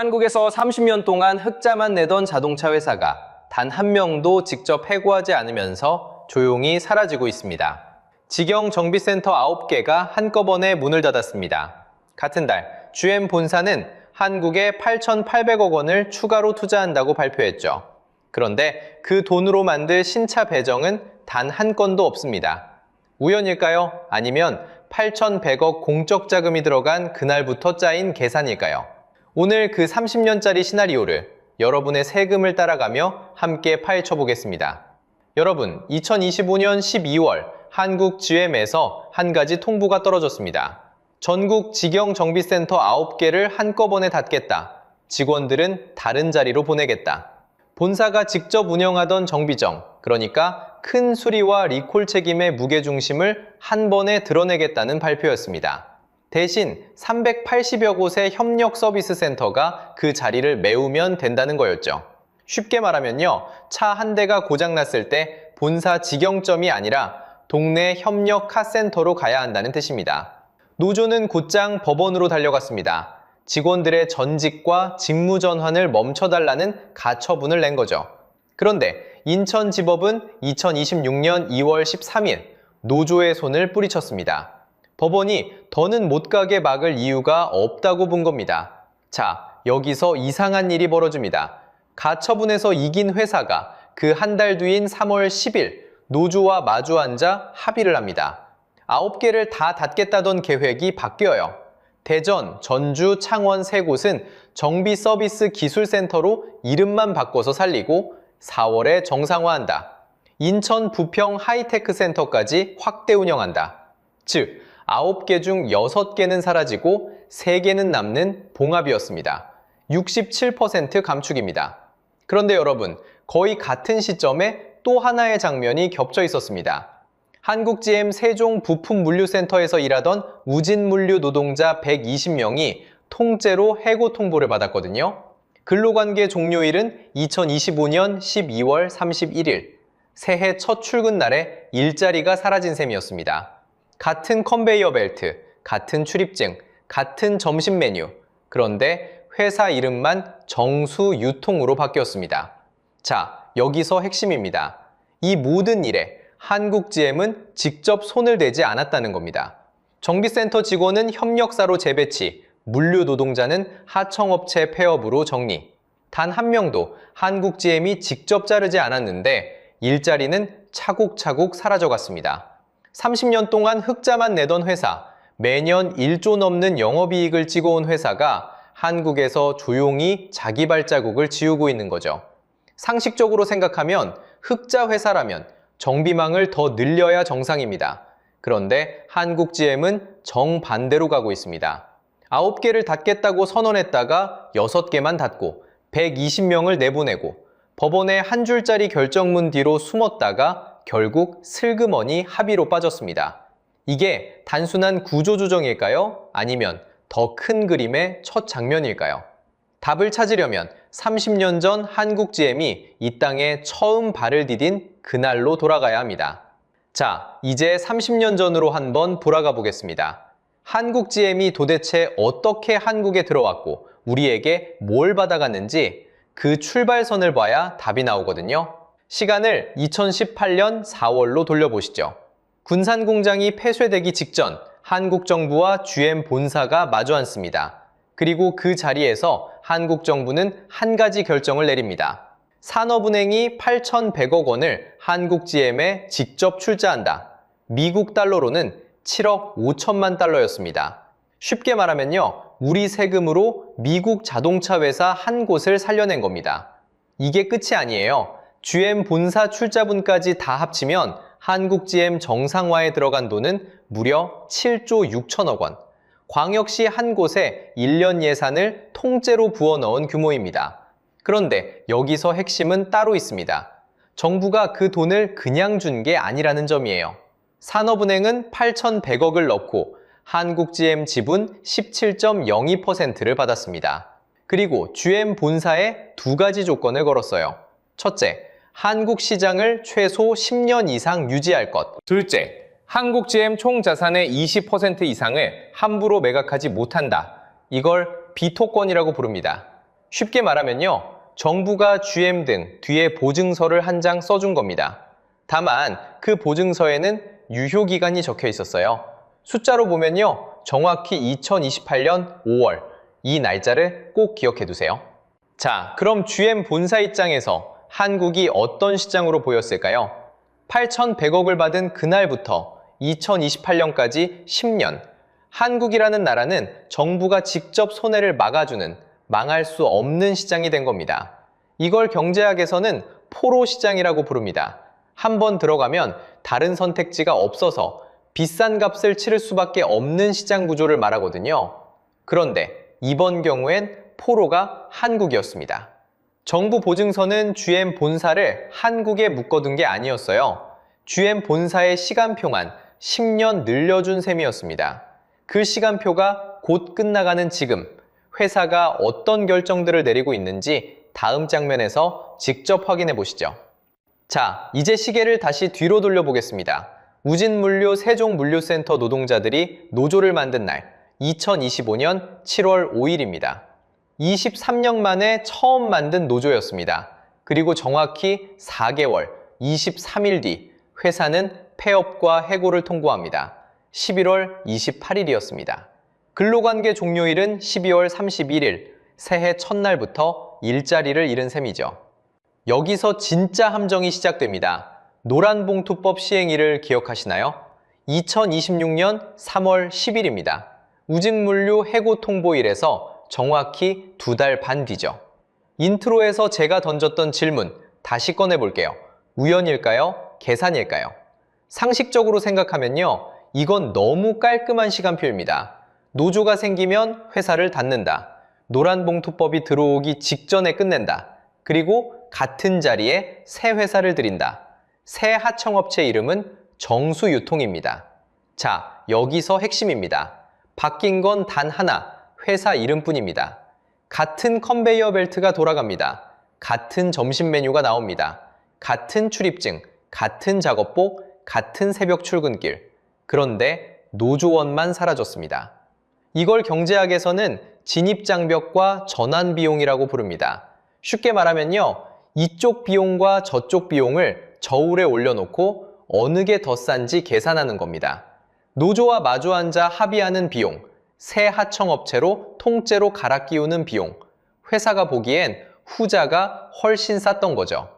한국에서 30년 동안 흑자만 내던 자동차 회사가 단 한 명도 직접 해고하지 않으면서 조용히 사라지고 있습니다. 직영 정비센터 9개가 한꺼번에 문을 닫았습니다. 같은 달 GM 본사는 한국에 8,800억 원을 추가로 투자한다고 발표했죠. 그런데 그 돈으로 만들 신차 배정은 단 한 건도 없습니다. 우연일까요? 아니면 8,100억 공적 자금이 들어간 그날부터 짜인 계산일까요? 오늘 그 30년짜리 시나리오를 여러분의 세금을 따라가며 함께 파헤쳐 보겠습니다. 여러분, 2025년 12월 한국 GM에서 한 가지 통보가 떨어졌습니다. 전국 직영 정비센터 9개를 한꺼번에 닫겠다. 직원들은 다른 자리로 보내겠다. 본사가 직접 운영하던 정비정, 그러니까 큰 수리와 리콜 책임의 무게중심을 한 번에 드러내겠다는 발표였습니다. 대신 380여 곳의 협력 서비스 센터가 그 자리를 메우면 된다는 거였죠. 쉽게 말하면요, 차 한 대가 고장났을 때 본사 직영점이 아니라 동네 협력 카센터로 가야 한다는 뜻입니다. 노조는 곧장 법원으로 달려갔습니다. 직원들의 전직과 직무 전환을 멈춰달라는 가처분을 낸 거죠. 그런데 인천지법은 2026년 2월 13일 노조의 손을 뿌리쳤습니다. 법원이 더는 못 가게 막을 이유가 없다고 본 겁니다. 자, 여기서 이상한 일이 벌어집니다. 가처분에서 이긴 회사가 그 한 달 뒤인 3월 10일 노조와 마주 앉아 합의를 합니다. 9개를 다 닫겠다던 계획이 바뀌어요. 대전, 전주, 창원 3곳은 정비 서비스 기술센터로 이름만 바꿔서 살리고 4월에 정상화한다. 인천 부평 하이테크 센터까지 확대 운영한다. 즉, 9개 중 6개는 사라지고 3개는 남는 봉합이었습니다. 67% 감축입니다. 그런데 여러분, 거의 같은 시점에 또 하나의 장면이 겹쳐 있었습니다. 한국 GM 세종 부품물류센터에서 일하던 우진물류 노동자 120명이 통째로 해고 통보를 받았거든요. 근로관계 종료일은 2025년 12월 31일, 새해 첫 출근 날에 일자리가 사라진 셈이었습니다. 같은 컨베이어 벨트, 같은 출입증, 같은 점심 메뉴. 그런데 회사 이름만 정수유통으로 바뀌었습니다. 자, 여기서 핵심입니다. 이 모든 일에 한국 GM은 직접 손을 대지 않았다는 겁니다. 정비센터 직원은 협력사로 재배치, 물류 노동자는 하청업체 폐업으로 정리. 단 한 명도 한국 GM이 직접 자르지 않았는데 일자리는 차곡차곡 사라져갔습니다. 30년 동안 흑자만 내던 회사, 매년 1조 넘는 영업이익을 찍어온 회사가 한국에서 조용히 자기 발자국을 지우고 있는 거죠. 상식적으로 생각하면 흑자 회사라면 정비망을 더 늘려야 정상입니다. 그런데 한국 GM은 정반대로 가고 있습니다. 9개를 닫겠다고 선언했다가 6개만 닫고 120명을 내보내고 법원의 한 줄짜리 결정문 뒤로 숨었다가 결국 슬그머니 합의로 빠졌습니다. 이게 단순한 구조조정일까요? 아니면 더 큰 그림의 첫 장면일까요? 답을 찾으려면 30년 전 한국 GM이 이 땅에 처음 발을 디딘 그날로 돌아가야 합니다. 자, 이제 30년 전으로 한번 돌아가 보겠습니다. 한국 GM이 도대체 어떻게 한국에 들어왔고 우리에게 뭘 받아갔는지 그 출발선을 봐야 답이 나오거든요. 시간을 2018년 4월로 돌려보시죠. 군산 공장이 폐쇄되기 직전 한국 정부와 GM 본사가 마주 앉습니다. 그리고 그 자리에서 한국 정부는 한 가지 결정을 내립니다. 산업은행이 8,100억 원을 한국 GM에 직접 출자한다. 미국 달러로는 7억 5천만 달러였습니다. 쉽게 말하면요, 우리 세금으로 미국 자동차 회사 한 곳을 살려낸 겁니다. 이게 끝이 아니에요. GM 본사 출자분까지 다 합치면 한국 GM 정상화에 들어간 돈은 무려 7조 6천억 원. 광역시 한 곳에 1년 예산을 통째로 부어넣은 규모입니다. 그런데 여기서 핵심은 따로 있습니다. 정부가 그 돈을 그냥 준 게 아니라는 점이에요. 산업은행은 8,100억을 넣고 한국 GM 지분 17.02%를 받았습니다. 그리고 GM 본사에 두 가지 조건을 걸었어요. 첫째, 한국 시장을 최소 10년 이상 유지할 것. 둘째, 한국 GM 총 자산의 20% 이상을 함부로 매각하지 못한다. 이걸 비토권이라고 부릅니다. 쉽게 말하면요, 정부가 GM 등 뒤에 보증서를 한 장 써준 겁니다. 다만 그 보증서에는 유효기간이 적혀 있었어요. 숫자로 보면요, 정확히 2028년 5월, 이 날짜를 꼭 기억해 두세요. 자, 그럼 GM 본사 입장에서 한국이 어떤 시장으로 보였을까요? 8,100억을 받은 그날부터 2028년까지 10년, 한국이라는 나라는 정부가 직접 손해를 막아주는 망할 수 없는 시장이 된 겁니다. 이걸 경제학에서는 포로 시장이라고 부릅니다. 한번 들어가면 다른 선택지가 없어서 비싼 값을 치를 수밖에 없는 시장 구조를 말하거든요. 그런데 이번 경우엔 포로가 한국이었습니다. 정부 보증서는 GM 본사를 한국에 묶어둔 게 아니었어요. GM 본사의 시간표만 10년 늘려준 셈이었습니다. 그 시간표가 곧 끝나가는 지금, 회사가 어떤 결정들을 내리고 있는지 다음 장면에서 직접 확인해 보시죠. 자, 이제 시계를 다시 뒤로 돌려보겠습니다. 우진물류 세종물류센터 노동자들이 노조를 만든 날, 2025년 7월 5일입니다. 23년 만에 처음 만든 노조였습니다. 그리고 정확히 4개월, 23일 뒤 회사는 폐업과 해고를 통보합니다. 11월 28일이었습니다. 근로관계 종료일은 12월 31일, 새해 첫날부터 일자리를 잃은 셈이죠. 여기서 진짜 함정이 시작됩니다. 노란봉투법 시행일을 기억하시나요? 2026년 3월 10일입니다. 우직물류 해고 통보일에서 정확히 2달 반 뒤죠. 인트로에서 제가 던졌던 질문 다시 꺼내볼게요. 우연일까요? 계산일까요? 상식적으로 생각하면요, 이건 너무 깔끔한 시간표입니다. 노조가 생기면 회사를 닫는다. 노란봉투법이 들어오기 직전에 끝낸다. 그리고 같은 자리에 새 회사를 들인다. 새 하청업체 이름은 정수유통입니다. 자, 여기서 핵심입니다. 바뀐 건 단 하나, 회사 이름뿐입니다. 같은 컨베이어 벨트가 돌아갑니다. 같은 점심 메뉴가 나옵니다. 같은 출입증, 같은 작업복, 같은 새벽 출근길. 그런데 노조원만 사라졌습니다. 이걸 경제학에서는 진입장벽과 전환비용이라고 부릅니다. 쉽게 말하면요, 이쪽 비용과 저쪽 비용을 저울에 올려놓고 어느 게 더 싼지 계산하는 겁니다. 노조와 마주 앉아 합의하는 비용, 새 하청업체로 통째로 갈아 끼우는 비용, 회사가 보기엔 후자가 훨씬 쌌던 거죠.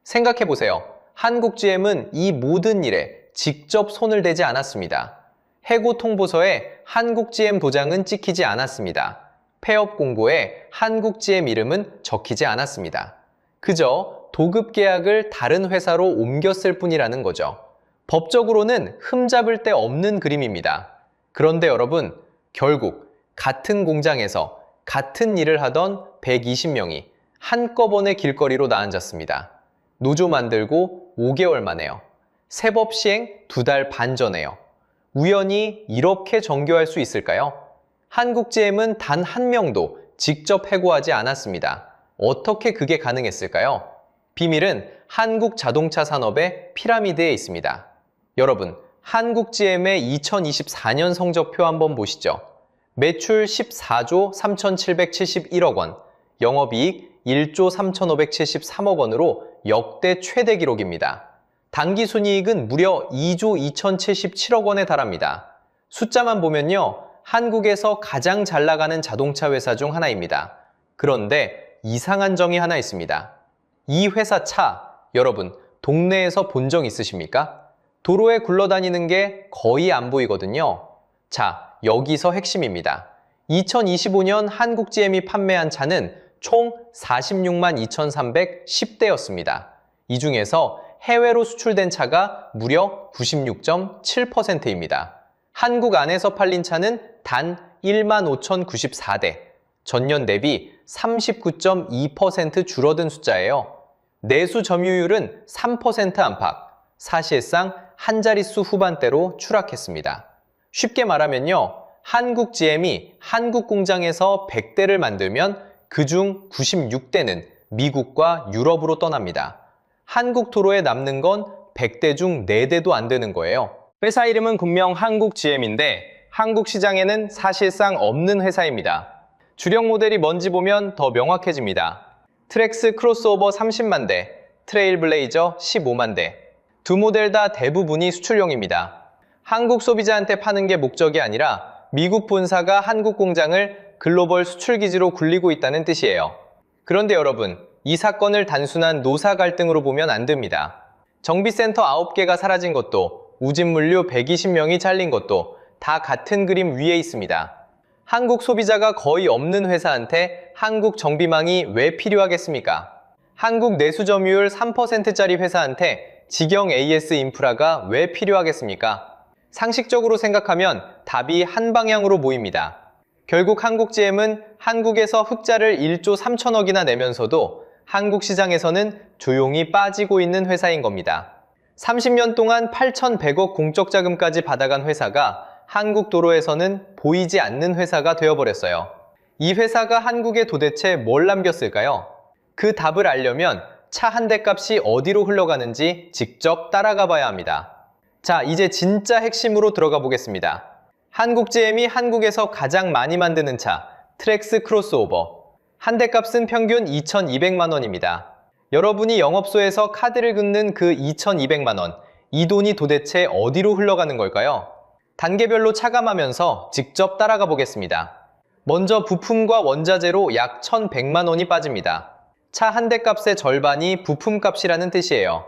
생각해보세요. 한국 GM은 이 모든 일에 직접 손을 대지 않았습니다. 해고 통보서에 한국 GM 도장은 찍히지 않았습니다. 폐업 공고에 한국 GM 이름은 적히지 않았습니다. 그저 도급 계약을 다른 회사로 옮겼을 뿐이라는 거죠. 법적으로는 흠잡을 데 없는 그림입니다. 그런데 여러분, 결국 같은 공장에서 같은 일을 하던 120명이 한꺼번에 길거리로 나앉았습니다. 노조 만들고 5개월 만에요. 세법 시행 2달 반 전에요. 우연히 이렇게 정교할 수 있을까요? 한국 GM은 단 한 명도 직접 해고하지 않았습니다. 어떻게 그게 가능했을까요? 비밀은 한국 자동차 산업의 피라미드에 있습니다. 여러분, 한국 GM의 2024년 성적표 한번 보시죠. 매출 14조 3,771억 원, 영업이익 1조 3,573억 원으로 역대 최대 기록입니다. 당기순이익은 무려 2조 2,077억 원에 달합니다. 숫자만 보면요, 한국에서 가장 잘 나가는 자동차 회사 중 하나입니다. 그런데 이상한 점이 하나 있습니다. 이 회사 차, 여러분, 동네에서 본 적 있으십니까? 도로에 굴러다니는 게 거의 안 보이거든요. 자, 여기서 핵심입니다. 2025년 한국 GM이 판매한 차는 총 46만 2,310대였습니다. 이 중에서 해외로 수출된 차가 무려 96.7%입니다. 한국 안에서 팔린 차는 단 1만 5,094대, 전년 대비 39.2% 줄어든 숫자예요. 내수 점유율은 3% 안팎, 사실상 한 자릿수 후반대로 추락했습니다. 쉽게 말하면요, 한국 GM이 한국 공장에서 100대를 만들면 그중 96대는 미국과 유럽으로 떠납니다. 한국 도로에 남는 건 100대 중 4대도 안 되는 거예요. 회사 이름은 분명 한국 GM인데 한국 시장에는 사실상 없는 회사입니다. 주력 모델이 뭔지 보면 더 명확해집니다. 트랙스 크로스오버 30만 대, 트레일블레이저 15만 대. 두 모델 다 대부분이 수출용입니다. 한국 소비자한테 파는 게 목적이 아니라 미국 본사가 한국 공장을 글로벌 수출 기지로 굴리고 있다는 뜻이에요. 그런데 여러분, 이 사건을 단순한 노사 갈등으로 보면 안 됩니다. 정비센터 9개가 사라진 것도, 우진물류 120명이 잘린 것도 다 같은 그림 위에 있습니다. 한국 소비자가 거의 없는 회사한테 한국 정비망이 왜 필요하겠습니까? 한국 내수 점유율 3%짜리 회사한테 직영 AS 인프라가 왜 필요하겠습니까? 상식적으로 생각하면 답이 한 방향으로 보입니다. 결국 한국GM은 한국에서 흑자를 1조 3천억이나 내면서도 한국 시장에서는 조용히 빠지고 있는 회사인 겁니다. 30년 동안 8,100억 공적 자금까지 받아간 회사가 한국 도로에서는 보이지 않는 회사가 되어버렸어요. 이 회사가 한국에 도대체 뭘 남겼을까요? 그 답을 알려면 차 한 대 값이 어디로 흘러가는지 직접 따라가 봐야 합니다. 자, 이제 진짜 핵심으로 들어가 보겠습니다. 한국GM이 한국에서 가장 많이 만드는 차, 트랙스 크로스오버. 한 대 값은 평균 2,200만 원입니다. 여러분이 영업소에서 카드를 긁는 그 2,200만 원, 이 돈이 도대체 어디로 흘러가는 걸까요? 단계별로 차감하면서 직접 따라가 보겠습니다. 먼저 부품과 원자재로 약 1,100만 원이 빠집니다. 차 한 대 값의 절반이 부품값이라는 뜻이에요.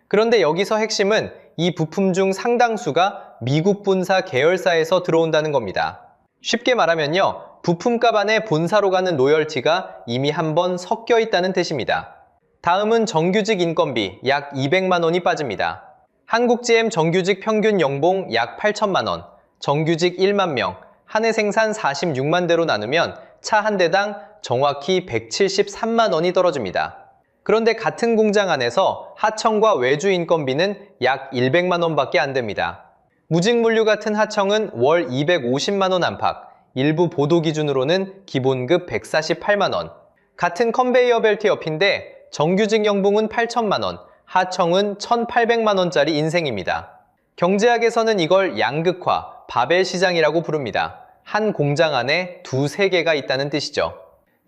그런데 여기서 핵심은 이 부품 중 상당수가 미국 본사 계열사에서 들어온다는 겁니다. 쉽게 말하면요, 부품값 안에 본사로 가는 로열티가 이미 한번 섞여 있다는 뜻입니다. 다음은 정규직 인건비 약 200만 원이 빠집니다. 한국GM 정규직 평균 연봉 약 8천만 원, 정규직 1만 명, 한 해 생산 46만 대로 나누면 차 한 대당 정확히 173만 원이 떨어집니다. 그런데 같은 공장 안에서 하청과 외주 인건비는 약 100만 원밖에 안 됩니다. 무직물류 같은 하청은 월 250만 원 안팎, 일부 보도 기준으로는 기본급 148만 원. 같은 컨베이어 벨트 옆인데 정규직 연봉은 8천만 원, 하청은 1,800만 원짜리 인생입니다. 경제학에서는 이걸 양극화, 바벨 시장이라고 부릅니다. 한 공장 안에 두세 개가 있다는 뜻이죠.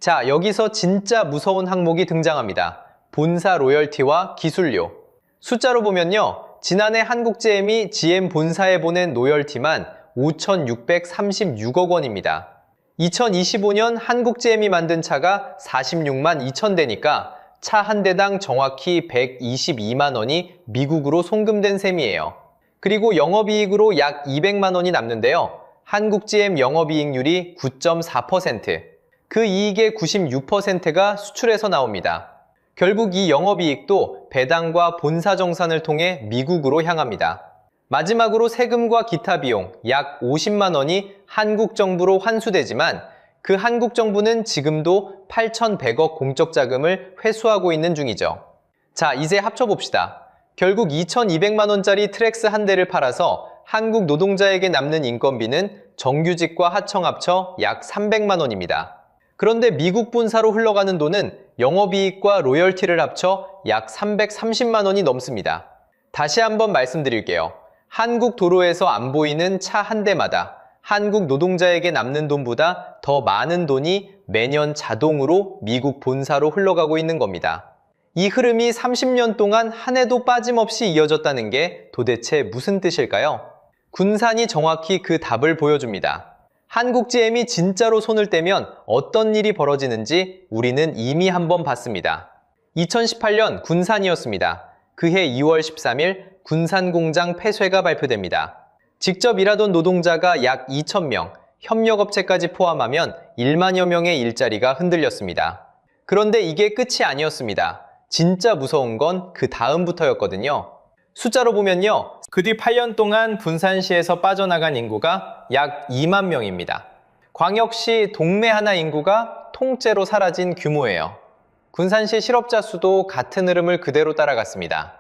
자, 여기서 진짜 무서운 항목이 등장합니다. 본사 로열티와 기술료. 숫자로 보면요, 지난해 한국GM이 GM 본사에 보낸 로열티만 5,636억 원입니다. 2025년 한국GM이 만든 차가 46만 2천 대니까 차 한 대당 정확히 122만 원이 미국으로 송금된 셈이에요. 그리고 영업이익으로 약 200만 원이 남는데요. 한국GM 영업이익률이 9.4%, 그 이익의 96%가 수출에서 나옵니다. 결국 이 영업이익도 배당과 본사정산을 통해 미국으로 향합니다. 마지막으로 세금과 기타 비용 약 50만 원이 한국 정부로 환수되지만 그 한국 정부는 지금도 8,100억 공적 자금을 회수하고 있는 중이죠. 자, 이제 합쳐봅시다. 결국 2,200만 원짜리 트랙스 한 대를 팔아서 한국 노동자에게 남는 인건비는 정규직과 하청 합쳐 약 300만 원입니다. 그런데 미국 본사로 흘러가는 돈은 영업이익과 로열티를 합쳐 약 330만 원이 넘습니다. 다시 한번 말씀드릴게요. 한국 도로에서 안 보이는 차 한 대마다 한국 노동자에게 남는 돈보다 더 많은 돈이 매년 자동으로 미국 본사로 흘러가고 있는 겁니다. 이 흐름이 30년 동안 한 해도 빠짐없이 이어졌다는 게 도대체 무슨 뜻일까요? 군산이 정확히 그 답을 보여줍니다. 한국GM이 진짜로 손을 떼면 어떤 일이 벌어지는지 우리는 이미 한번 봤습니다. 2018년 군산이었습니다. 그해 2월 13일 군산 공장 폐쇄가 발표됩니다. 직접 일하던 노동자가 약 2,000명, 협력업체까지 포함하면 1만여 명의 일자리가 흔들렸습니다. 그런데 이게 끝이 아니었습니다. 진짜 무서운 건 그 다음부터였거든요. 숫자로 보면요, 그 뒤 8년 동안 군산시에서 빠져나간 인구가 약 2만 명입니다. 광역시 동네 하나 인구가 통째로 사라진 규모예요. 군산시 실업자 수도 같은 흐름을 그대로 따라갔습니다.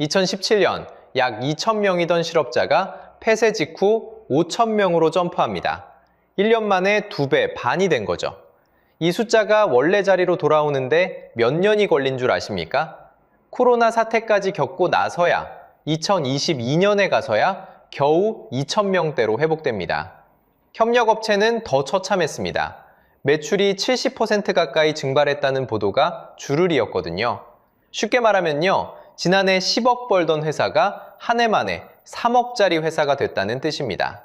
2017년 약 2,000명이던 실업자가 폐쇄 직후 5,000명으로 점프합니다. 1년 만에 2배, 반이 된 거죠. 이 숫자가 원래 자리로 돌아오는데 몇 년이 걸린 줄 아십니까? 코로나 사태까지 겪고 나서야 2022년에 가서야 겨우 2,000명대로 회복됩니다. 협력업체는 더 처참했습니다. 매출이 70% 가까이 증발했다는 보도가 주르리였거든요. 쉽게 말하면요, 지난해 10억 벌던 회사가 한 해 만에 3억짜리 회사가 됐다는 뜻입니다.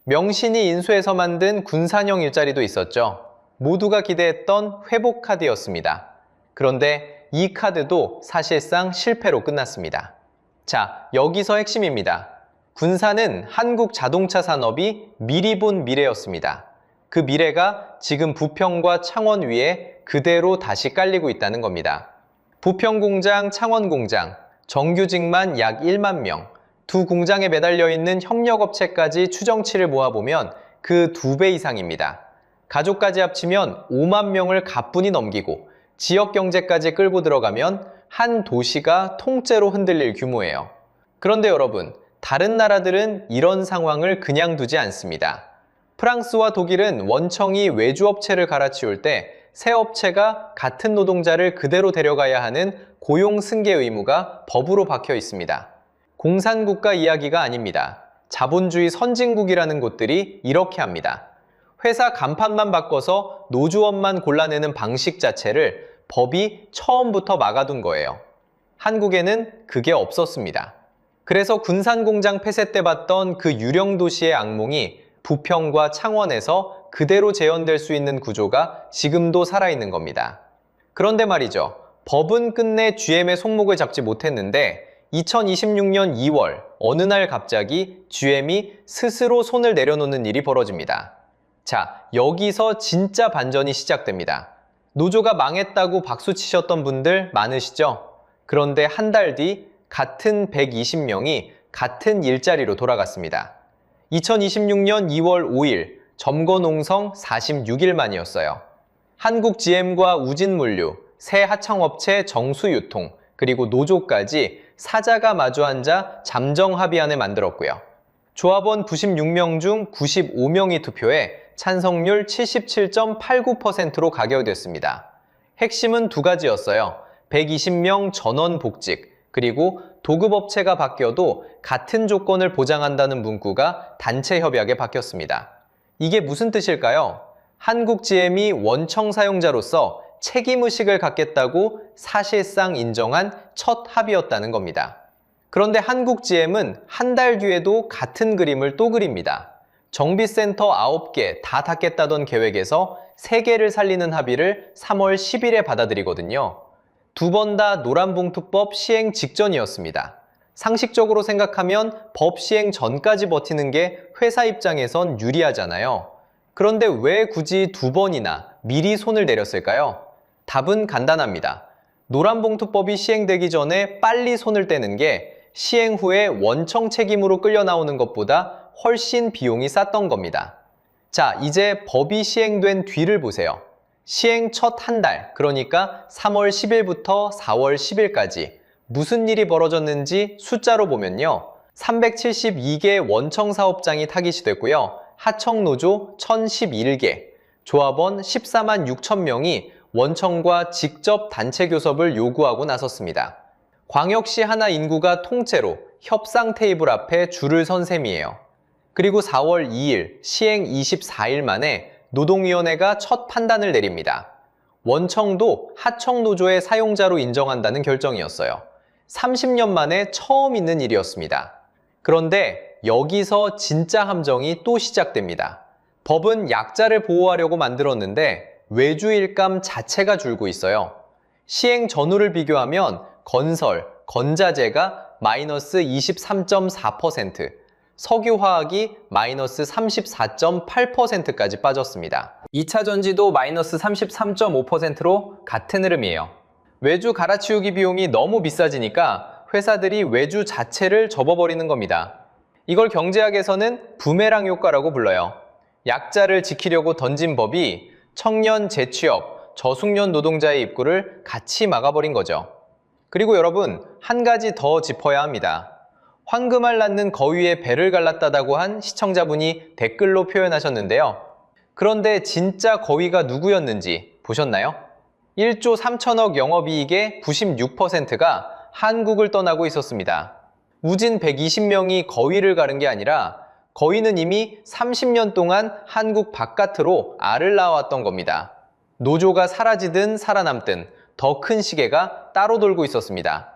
명신이 인수해서 만든 군산형 일자리도 있었죠. 모두가 기대했던 회복 카드였습니다. 그런데 이 카드도 사실상 실패로 끝났습니다. 자, 여기서 핵심입니다. 군산은 한국 자동차 산업이 미리 본 미래였습니다. 그 미래가 지금 부평과 창원 위에 그대로 다시 깔리고 있다는 겁니다. 부평 공장, 창원 공장, 정규직만 약 1만 명, 두 공장에 매달려 있는 협력업체까지 추정치를 모아보면 그 2배 이상입니다. 가족까지 합치면 5만 명을 가뿐히 넘기고 지역 경제까지 끌고 들어가면 한 도시가 통째로 흔들릴 규모예요. 그런데 여러분, 다른 나라들은 이런 상황을 그냥 두지 않습니다. 프랑스와 독일은 원청이 외주업체를 갈아치울 때 새 업체가 같은 노동자를 그대로 데려가야 하는 고용 승계 의무가 법으로 박혀 있습니다. 공산국가 이야기가 아닙니다. 자본주의 선진국이라는 곳들이 이렇게 합니다. 회사 간판만 바꿔서 노조원만 골라내는 방식 자체를 법이 처음부터 막아둔 거예요. 한국에는 그게 없었습니다. 그래서 군산공장 폐쇄 때 봤던 그 유령 도시의 악몽이 부평과 창원에서 그대로 재현될 수 있는 구조가 지금도 살아있는 겁니다. 그런데 말이죠. 법은 끝내 GM의 손목을 잡지 못했는데 2026년 2월 어느 날 갑자기 GM이 스스로 손을 내려놓는 일이 벌어집니다. 자, 여기서 진짜 반전이 시작됩니다. 노조가 망했다고 박수치셨던 분들 많으시죠? 그런데 한 달 뒤 같은 120명이 같은 일자리로 돌아갔습니다. 2026년 2월 5일 점거농성 46일 만이었어요. 한국 GM과 우진물류, 새 하청업체 정수유통, 그리고 노조까지 사자가 마주 앉아 잠정 합의안을 만들었고요. 조합원 96명 중 95명이 투표해 찬성률 77.89%로 가결됐습니다. 핵심은 두 가지였어요. 120명 전원 복직, 그리고 도급업체가 바뀌어도 같은 조건을 보장한다는 문구가 단체 협약에 박혔습니다. 이게 무슨 뜻일까요? 한국 GM이 원청 사용자로서 책임의식을 갖겠다고 사실상 인정한 첫 합의였다는 겁니다. 그런데 한국 GM은 한 달 뒤에도 같은 그림을 또 그립니다. 정비센터 9개 다 닫겠다던 계획에서 3개를 살리는 합의를 3월 10일에 받아들이거든요. 두 번 다 노란봉투법 시행 직전이었습니다. 상식적으로 생각하면 법 시행 전까지 버티는 게 회사 입장에선 유리하잖아요. 그런데 왜 굳이 2번이나 미리 손을 내렸을까요? 답은 간단합니다. 노란봉투법이 시행되기 전에 빨리 손을 떼는 게 시행 후에 원청 책임으로 끌려 나오는 것보다 훨씬 비용이 쌌던 겁니다. 자, 이제 법이 시행된 뒤를 보세요. 시행 첫 한 달, 그러니까 3월 10일부터 4월 10일까지 무슨 일이 벌어졌는지 숫자로 보면요. 372개 원청 사업장이 타깃이 됐고요. 하청노조 1011개, 조합원 14만 6천 명이 원청과 직접 단체 교섭을 요구하고 나섰습니다. 광역시 하나 인구가 통째로 협상 테이블 앞에 줄을 선 셈이에요. 그리고 4월 2일 시행 24일 만에 노동위원회가 첫 판단을 내립니다. 원청도 하청노조의 사용자로 인정한다는 결정이었어요. 30년 만에 처음 있는 일이었습니다. 그런데 여기서 진짜 함정이 또 시작됩니다. 법은 약자를 보호하려고 만들었는데 외주일감 자체가 줄고 있어요. 시행 전후를 비교하면 건설, 건자재가 마이너스 23.4%, 석유화학이 마이너스 34.8%까지 빠졌습니다. 2차 전지도 마이너스 33.5%로 같은 흐름이에요. 외주 갈아치우기 비용이 너무 비싸지니까 회사들이 외주 자체를 접어버리는 겁니다. 이걸 경제학에서는 부메랑 효과라고 불러요. 약자를 지키려고 던진 법이 청년 재취업, 저숙련 노동자의 입구를 같이 막아버린 거죠. 그리고 여러분, 한 가지 더 짚어야 합니다. 황금알 낳는 거위에 배를 갈랐다고 한 시청자분이 댓글로 표현하셨는데요. 그런데 진짜 거위가 누구였는지 보셨나요? 1조 3천억 영업이익의 96%가 한국을 떠나고 있었습니다. 우진 120명이 거위를 가른 게 아니라 거인은 이미 30년 동안 한국 바깥으로 알을 낳아왔던 겁니다. 노조가 사라지든 살아남든 더 큰 시계가 따로 돌고 있었습니다.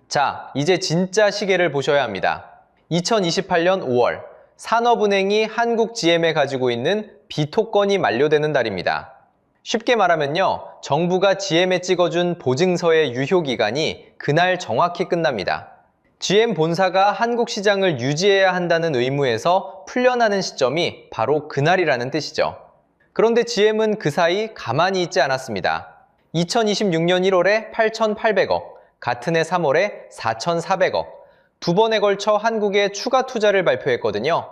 자, 이제 진짜 시계를 보셔야 합니다. 2028년 5월, 산업은행이 한국GM에 가지고 있는 비토건이 만료되는 달입니다. 쉽게 말하면요, 정부가 GM에 찍어준 보증서의 유효기간이 그날 정확히 끝납니다. GM 본사가 한국 시장을 유지해야 한다는 의무에서 풀려나는 시점이 바로 그날이라는 뜻이죠. 그런데 GM은 그 사이 가만히 있지 않았습니다. 2026년 1월에 8,800억, 같은 해 3월에 4,400억, 두 번에 걸쳐 한국에 추가 투자를 발표했거든요.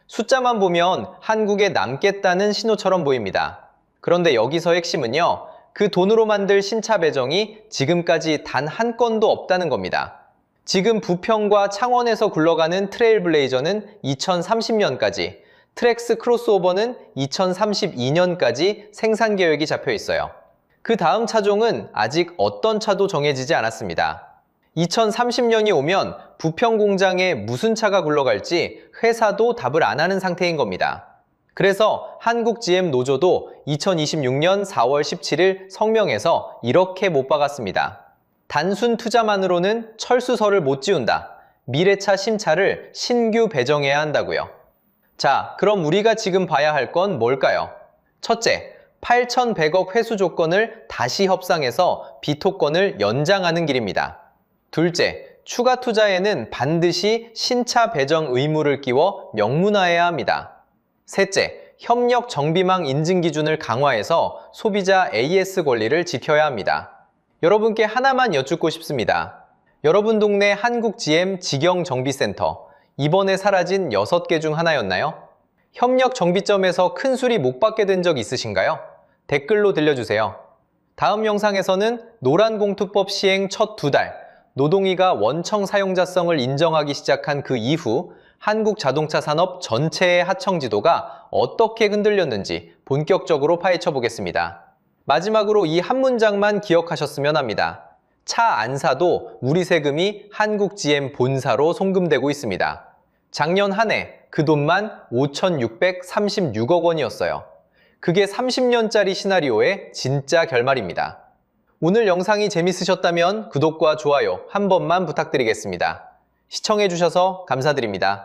숫자만 보면 한국에 남겠다는 신호처럼 보입니다. 그런데 여기서 핵심은요, 그 돈으로 만들 신차 배정이 지금까지 단 한 건도 없다는 겁니다. 지금 부평과 창원에서 굴러가는 트레일블레이저는 2030년까지, 트랙스 크로스오버는 2032년까지 생산 계획이 잡혀 있어요. 그 다음 차종은 아직 어떤 차도 정해지지 않았습니다. 2030년이 오면 부평 공장에 무슨 차가 굴러갈지 회사도 답을 안 하는 상태인 겁니다. 그래서 한국 GM 노조도 2026년 4월 17일 성명에서 이렇게 못 박았습니다. 단순 투자만으로는 철수설을 못 지운다. 미래차 신차를 신규 배정해야 한다고요. 자, 그럼 우리가 지금 봐야 할 건 뭘까요? 첫째, 8,100억 회수 조건을 다시 협상해서 비토건을 연장하는 길입니다. 둘째, 추가 투자에는 반드시 신차 배정 의무를 끼워 명문화해야 합니다. 셋째, 협력 정비망 인증 기준을 강화해서 소비자 AS 권리를 지켜야 합니다. 여러분께 하나만 여쭙고 싶습니다. 여러분 동네 한국 GM 직영 정비센터, 이번에 사라진 6개 중 하나였나요? 협력 정비점에서 큰 수리 못 받게 된 적 있으신가요? 댓글로 들려주세요. 다음 영상에서는 노란공투법 시행 첫 2달, 노동위가 원청 사용자성을 인정하기 시작한 그 이후 한국 자동차 산업 전체의 하청 지도가 어떻게 흔들렸는지 본격적으로 파헤쳐 보겠습니다. 마지막으로 이 한 문장만 기억하셨으면 합니다. 차 안 사도 우리 세금이 한국 GM 본사로 송금되고 있습니다. 작년 한 해 그 돈만 5,636억 원이었어요. 그게 30년짜리 시나리오의 진짜 결말입니다. 오늘 영상이 재밌으셨다면 구독과 좋아요 한 번만 부탁드리겠습니다. 시청해주셔서 감사드립니다.